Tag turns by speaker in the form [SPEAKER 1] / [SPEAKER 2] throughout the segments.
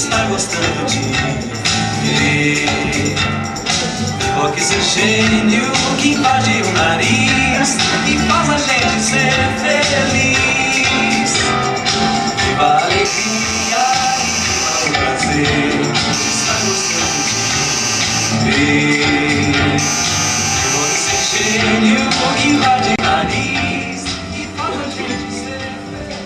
[SPEAKER 1] está gostando de ver. Rock seu gênio que invade o nariz e faz a gente ser feliz. Viva a alegria e viva o prazer, está gostando de ver. Rock seu gênio que invade o nariz e faz a gente ser feliz.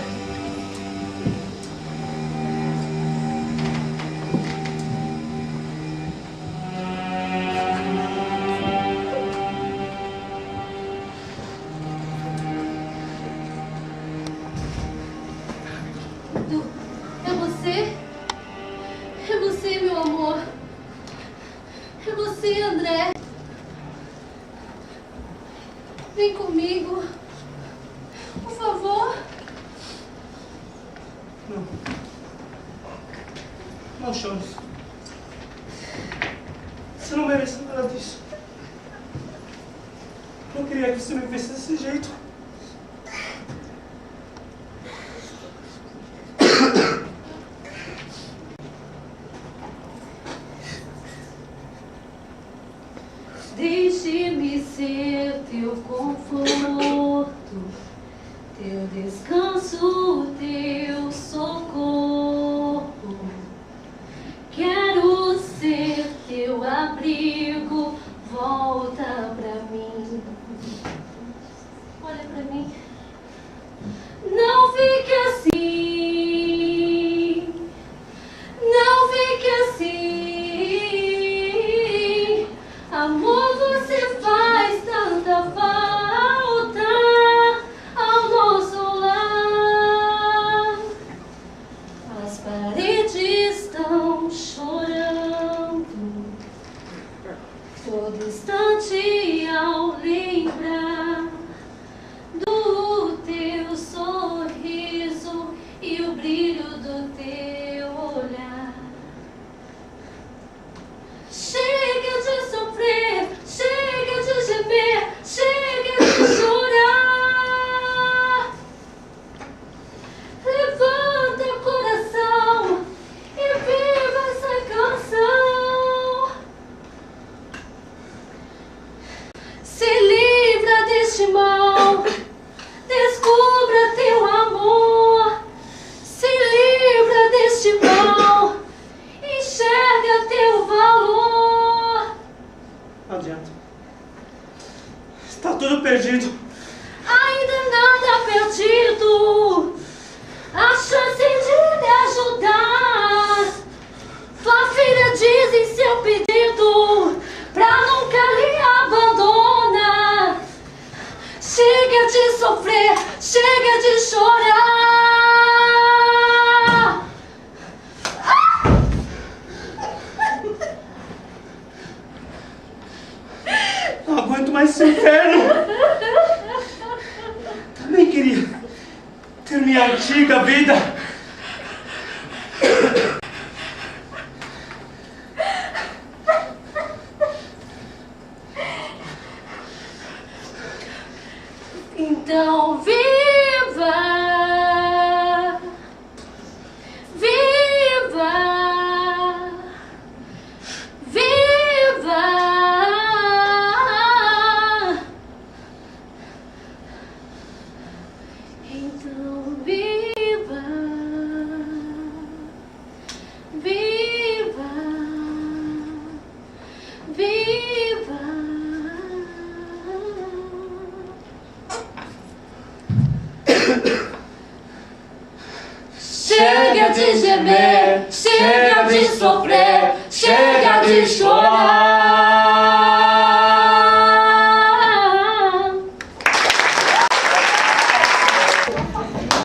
[SPEAKER 2] É você? É você, meu amor? É você, André? Vem comigo. Por favor.
[SPEAKER 3] Não. Não chores. Você não merece nada disso. Não queria que você me visse desse jeito.
[SPEAKER 2] Deixe-me ser teu conforto, teu descanso, teu socorro. Quero ser teu abrigo, volta pra mim. Olha pra mim. Não fique assim, não fique assim. Amor, você faz tanta falta ao nosso lar. As paredes estão chorando todo instante ao lembrar do teu sorriso e o brilho do teu olhar. Chega de sofrer, chega de gemer, chega de chorar. Levanta o coração e viva essa canção. Se livra deste mal, descubra teu amor. Se livra deste mal, enxerga teu valor.
[SPEAKER 3] Não adianta. Está tudo perdido.
[SPEAKER 2] Ainda nada perdido. A chance de lhe ajudar. Tua filha diz em seu pedido pra nunca lhe abandonar. Chega de sofrer, chega de chorar.
[SPEAKER 3] Não aguento mais esse inferno. Também queria ter minha antiga vida.
[SPEAKER 2] Então viva, viva, viva. Então viva, viva, viva. Chega de gemer, chega de sofrer, chega de chorar.